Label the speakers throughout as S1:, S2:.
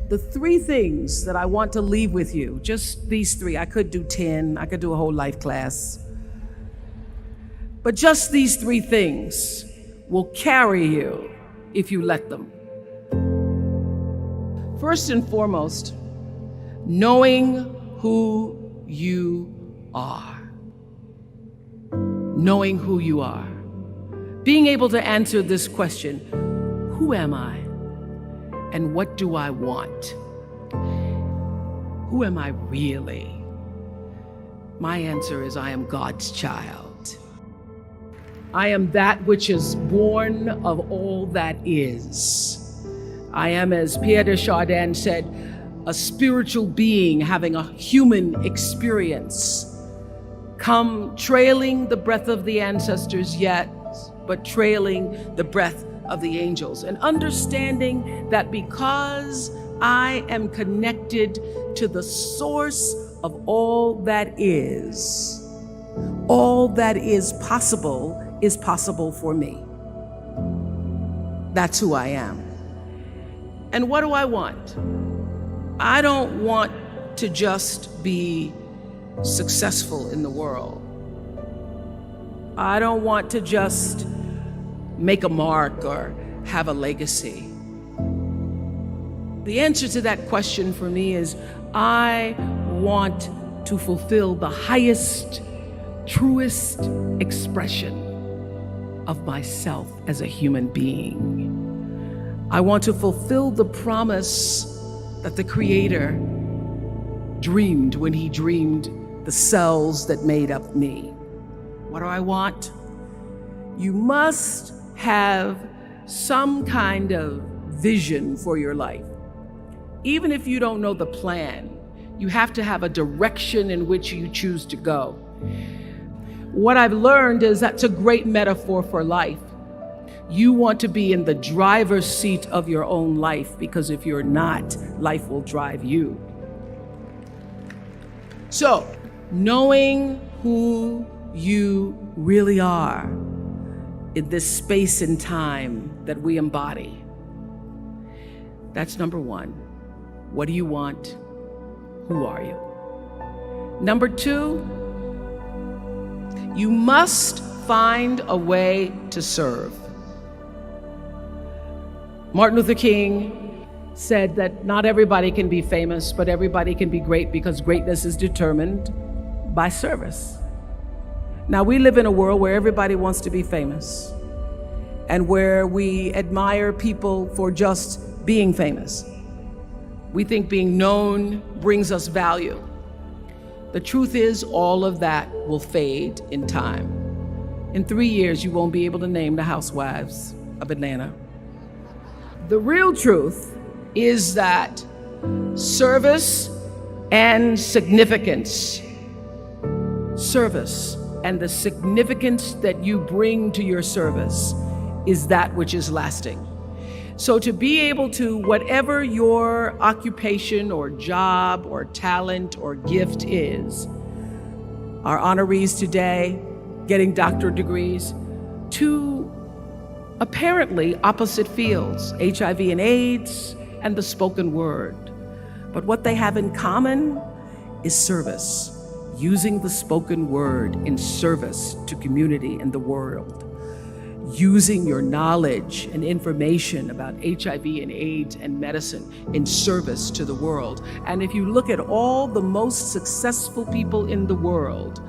S1: the three things that I want to leave with you, just these three. I could do 10, I could do a whole life class. But just these three things will carry you if you let them. First and foremost, knowing who you are. Knowing who you are. Being able to answer this question, who am I? And what do I want? Who am I really? My answer is I am God's child. I am that which is born of all that is. I am, as Pierre de Chardin said, a spiritual being having a human experience. Come trailing the breath of the ancestors yet, but trailing the breath of the angels. And understanding that because I am connected to the source of all that is possible for me. That's who I am. And what do I want? I don't want to just be successful in the world. I don't want to just make a mark or have a legacy. The answer to that question for me is I want to fulfill the highest, truest expression of myself as a human being. I want to fulfill the promise that the Creator dreamed when He dreamed the cells that made up me. What do I want? You must have some kind of vision for your life. Even if you don't know the plan, you have to have a direction in which you choose to go. What I've learned is that's a great metaphor for life. You want to be in the driver's seat of your own life, because if you're not, life will drive you. So, knowing who you really are in this space and time that we embody. That's number one. What do you want? Who are you? Number two, you must find a way to serve. Martin Luther King said that not everybody can be famous, but everybody can be great, because greatness is determined by service. Now, we live in a world where everybody wants to be famous and where we admire people for just being famous. We think being known brings us value. The truth is, all of that will fade in time. In 3 years, you won't be able to name the housewives of Atlanta. The real truth is that service and significance, service and the significance that you bring to your service is that which is lasting. So to be able to, whatever your occupation or job or talent or gift is, our honorees today getting doctorate degrees, to apparently opposite fields, HIV and AIDS and the spoken word. But what they have in common is service, using the spoken word in service to community and the world, using your knowledge and information about HIV and AIDS and medicine in service to the world. And if you look at all the most successful people in the world,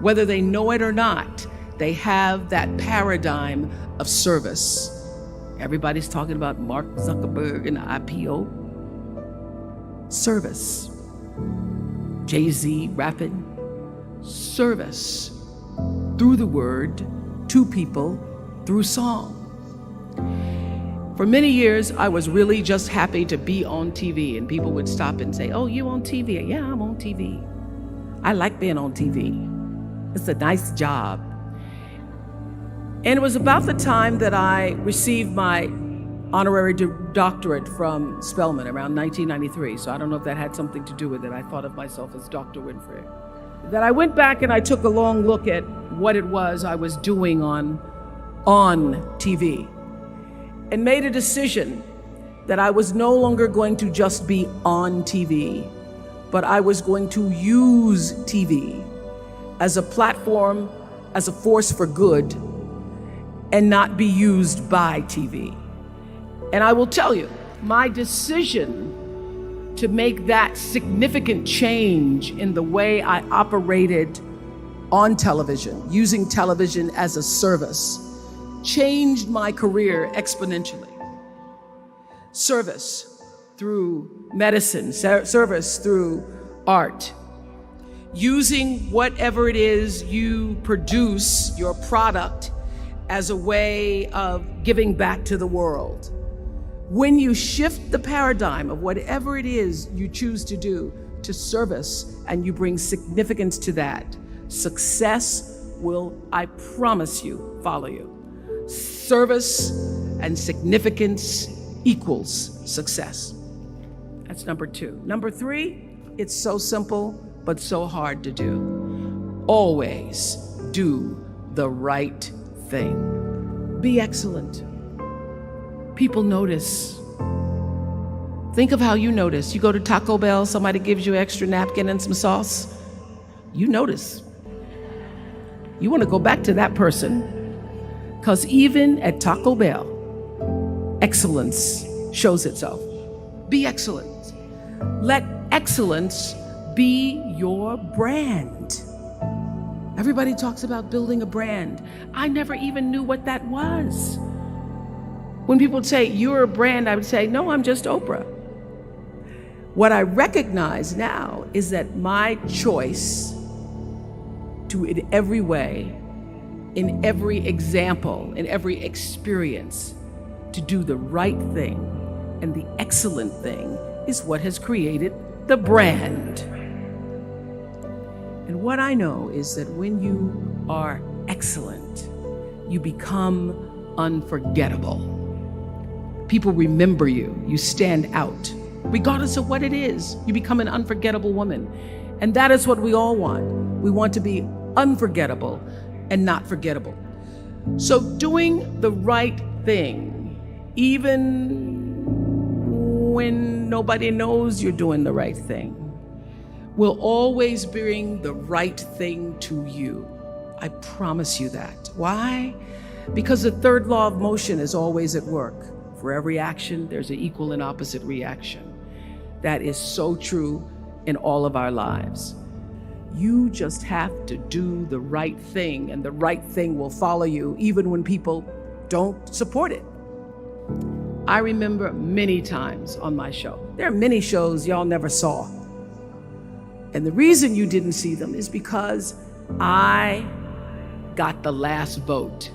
S1: whether they know it or not, they have that paradigm of service. Everybody's talking about Mark Zuckerberg and IPO. Service. Jay-Z rapping. Service. Through the word, to people, through song. For many years, I was really just happy to be on TV, and people would stop and say, "Oh, you on TV?" "Yeah, I'm on TV. I like being on TV. It's a nice job." And it was about the time that I received my honorary doctorate from Spelman around 1993. So I don't know if that had something to do with it. I thought of myself as Dr. Winfrey. That I went back and I took a long look at what it was I was doing on TV and made a decision that I was no longer going to just be on TV, but I was going to use TV as a platform, as a force for good, and not be used by TV. And I will tell you, my decision to make that significant change in the way I operated on television, using television as a service, changed my career exponentially. Service through medicine, service through art, using whatever it is you produce, your product, as a way of giving back to the world. When you shift the paradigm of whatever it is you choose to do to service, and you bring significance to that, success will, I promise you, follow you. Service and significance equals success. That's number 2. Number 3, it's so simple, but so hard to do. Always do the right thing. Be excellent. People notice. Think of how you notice. You go to Taco Bell, somebody gives you an extra napkin and some sauce. You notice. You want to go back to that person. Because even at Taco Bell, excellence shows itself. Be excellent. Let excellence be your brand. Everybody talks about building a brand. I never even knew what that was. When people say, you're a brand, I would say, no, I'm just Oprah. What I recognize now is that my choice to, in every way, in every example, in every experience, to do the right thing and the excellent thing is what has created the brand. And what I know is that when you are excellent, you become unforgettable. People remember you, you stand out. Regardless of what it is, you become an unforgettable woman. And that is what we all want. We want to be unforgettable and not forgettable. So doing the right thing, even when nobody knows you're doing the right thing, will always bring the right thing to you. I promise you that. Why? Because the third law of motion is always at work. For every action, there's an equal and opposite reaction. That is so true in all of our lives. You just have to do the right thing, and the right thing will follow you even when people don't support it. I remember many times on my show. There are many shows y'all never saw. And the reason you didn't see them is because I got the last vote.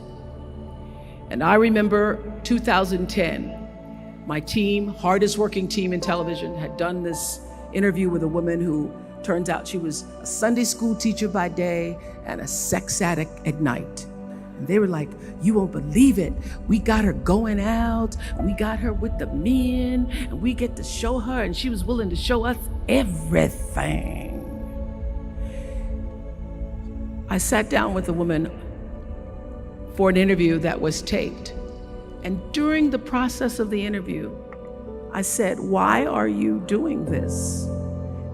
S1: And I remember 2010, my team, hardest working team in television, had done this interview with a woman who turns out she was a Sunday school teacher by day and a sex addict at night. And they were like, you won't believe it. We got her going out, we got her with the men, and we get to show her, and she was willing to show us everything. I sat down with a woman for an interview that was taped. And during the process of the interview, I said, why are you doing this?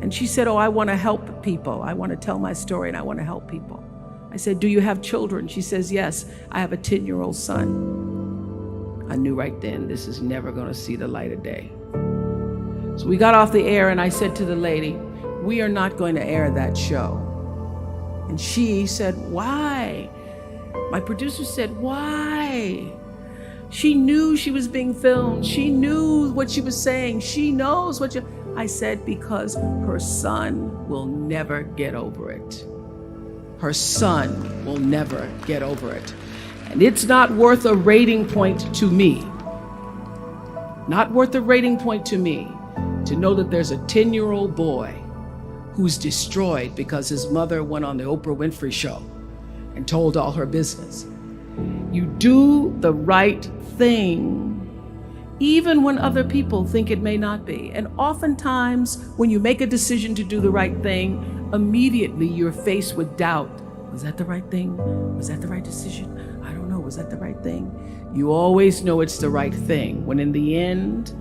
S1: And she said, oh, I want to help people. I want to tell my story and I want to help people. I said, do you have children? She says, yes, I have a 10-year-old son. I knew right then, this is never going to see the light of day. So we got off the air and I said to the lady, we are not going to air that show. And she said, why? My producer said, why? She knew she was being filmed. She knew what she was saying. She knows what I said, because her son will never get over it. Her son will never get over it. And it's not worth a rating point to me. Not worth a rating point to me to know that there's a 10-year-old boy who's destroyed because his mother went on the Oprah Winfrey Show and told all her business. You do the right thing, even when other people think it may not be. And oftentimes, when you make a decision to do the right thing, immediately you're faced with doubt. Was that the right thing? Was that the right decision? I don't know, was that the right thing? You always know it's the right thing, when in the end,